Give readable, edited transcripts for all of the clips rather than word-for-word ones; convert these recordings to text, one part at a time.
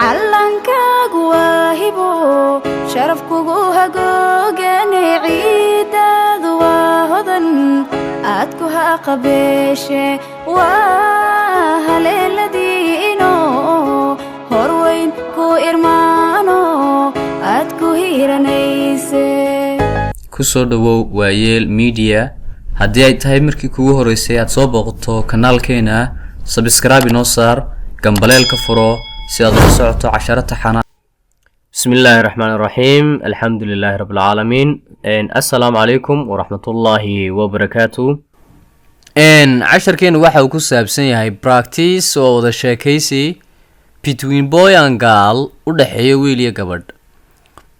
callankaagu waa hibo sharaf kugu hagoogane ciidaadu waa hodan aad ku haqabeeshe waa haleeladiino horweyn ku irmaano aad ku hiiranayse kusoo dhawow waayeel media haddii ay tahay markii kugu horeysay aad soo booqato kanaalkeena subscribe inoo saar gambaleelka furo si aad u socoto casharada taxana bismillaahir rahmaanir rahiim alxamdulillaahi rabbil caalamiin assalaamu calaykum waraxmatullaahi wabarakaatuh casharkeenu waxa uu ku saabsan yahay practice oo wada sheekaysi between boy and girl u dhaxeeya wiil iyo gabadh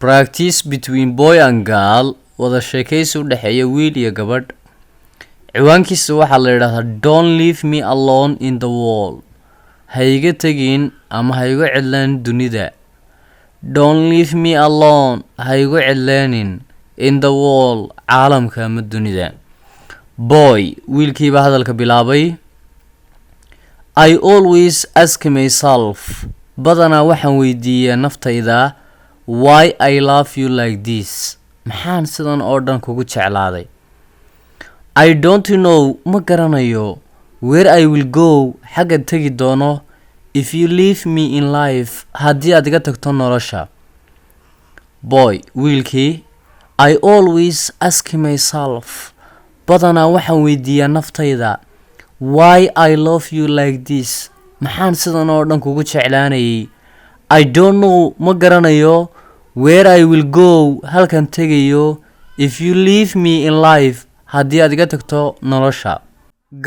practice between boy and girl wada sheekaysi u dhaxeeya wiil iyo gabadh ciwaankiisa waxaa la yidhaahdaa don't leave me alone in the world ha iga tegin ama ha igu cidlaan dunida don't leave me alone ha igu cidlaanin in the world caalamka ama dunida boy wiilkiiba hadalka bilaabay I always ask myself badanaa waxaan weydiiyaa naftayda why I love you like this maxaan sidan oo dhan kugu jeclaaday I don't know ma garanayo where I will go xagga tegi doono if you leave me in life haddii aad iga tagto nolosha boy wiilkii I always ask myself badanaa waxaan weydiiyaa naftayda why I love you like this maxaan sidan oo dhan kugu jeclaanayay I don't know ma garanayo where I will go halkan tegayo if you leave me in life haddii aad iga tagto nolosha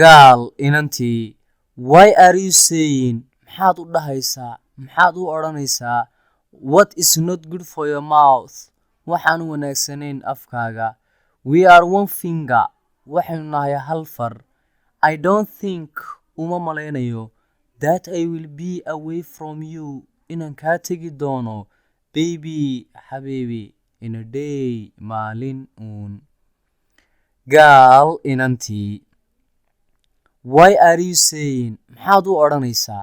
gaal inantii why are you saying maxaad u dhahaysaa maxaad u odhanaysaa what is not good for your mouth waxaan wanaagsanayn afkaaga we are one finger waxaynu nahay hal far I don't think uma malaynayo that I will be away from you inaan kaa tegi doono baby xabiibi in a day maalin uun gaal inantii why are you saying maxaad u odhanaysaa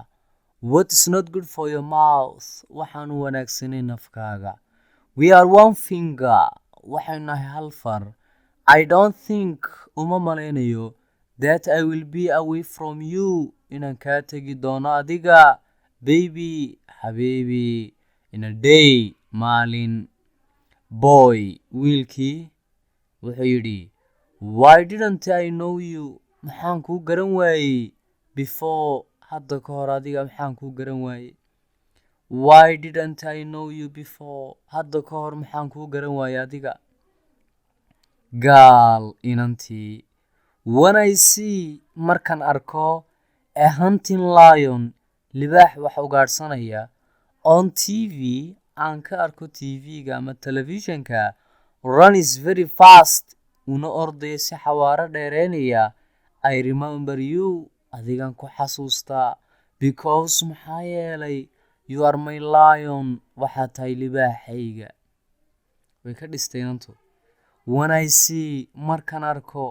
what is not good for your mouth waxaan wanaagsanayn afkaaga we are one finger waxaynu nahay hal far I don't think uma malaynayo that I will be away from you inaan kaa tegi doono adiga baby xabiibi in a day maalin boy wiilkii wuxuu yidhi why didn't I know you maxaan kuu garan waayey before hadda ka hor adiga maxaan kuu garan waayey why didn't I know you before hadda ka hor maxaan kuu garan waayey adiga gaal inantii when I see markaan arko a hunting lion libaax wax ugaadhsanaya on TV aan ka arko TV-ga ama telefishinka run is very fast una ordaya si xawaaro dheereynaya I remember you adigan ku xasuustaa because maxaa yeelay you are my lion waxaad tahay libaaxayga way ka dhistaynantu when I see markaan arko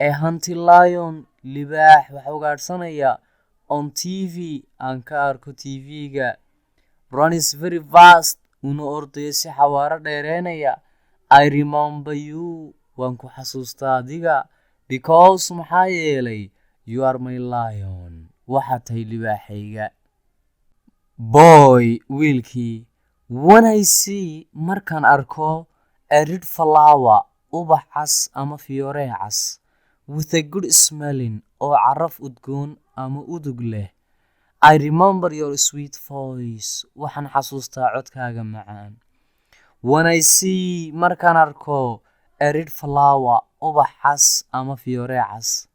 a hunting lion libaax wax ugaadhsanaya on TV aan ka arko TV-ga run is very fast una ordaya si xawaaro dheereynaya I remember you waan ku xasuustaa adiga because maxaa yeelay you are my lion waxaad tahay libaaxayga boy wiilkii when I see markaan arko a red flower ubax cas ama fiyoore cas with a good smelling oo caraf udgoon ama udug leh I remember your sweet voice waxaan xasuustaa codkaaga macaan when I see markaan arko a red flower ubax cas ama fiyoore cas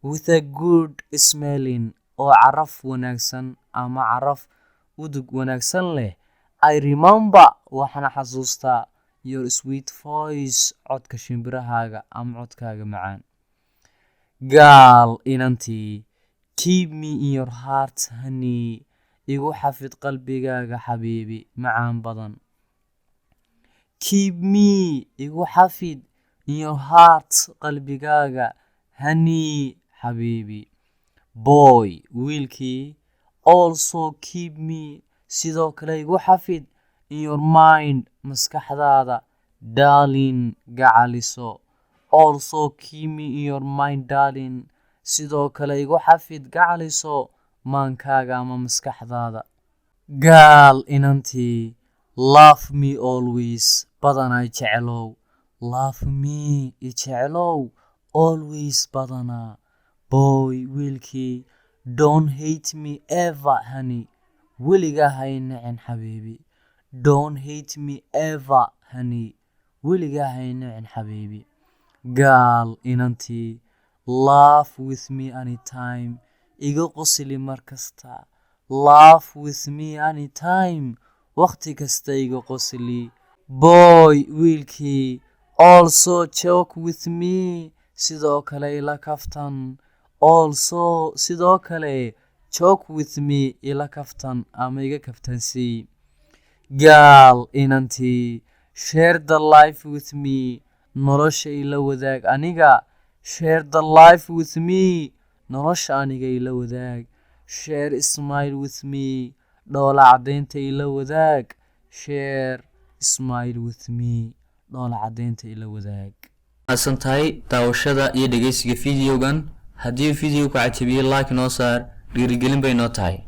with a good smelling oo caraf wanaagsan ama caraf udug wanaagsan leh I remember waxaan xasuustaa your sweet voice codka shimbirahaaga ama codkaaga macaan gaal inantii keep me in your heart honey igu xafid qalbigaaga xabiibi macaan badan keep me igu xafid in your heart qalbigaaga honey xabiibi boy wiilkii also keep me sidoo kale igu xafid in your mind maskaxdaada darling gacaliso also keep me in your mind darling sidoo kale igu xafid gacaliso maankaaga ama maskaxdaada gaal inantii love me always badanaa jeclow love me jeclow always badanaa boy wiilkii don't hate me ever honey weligaa hay nacin xabiibi don't hate me ever honey weligaa hay nacin xabiibi gaal inantii laugh with me anytime iga qosli markasta laugh with me anytime waqti kasta iga qosli boy wiilkii also joke with me sidoo kale ila kaftan also sidoo kale joke with me ila kaftan ama iga kaftansii gaal inantii share the life with me nolosha ila wadaag aniga share the life with me nolosha aniga ila wadaag share smile with me dhoola cadaynta ila wadaag share smile with me dhoola cadaynta ila wadaag asantahay daawashada iyo dhageysiga fiidiyogan haddii fiidiyowga cajabiyo like noo saar dhiirigelin bay noo tahay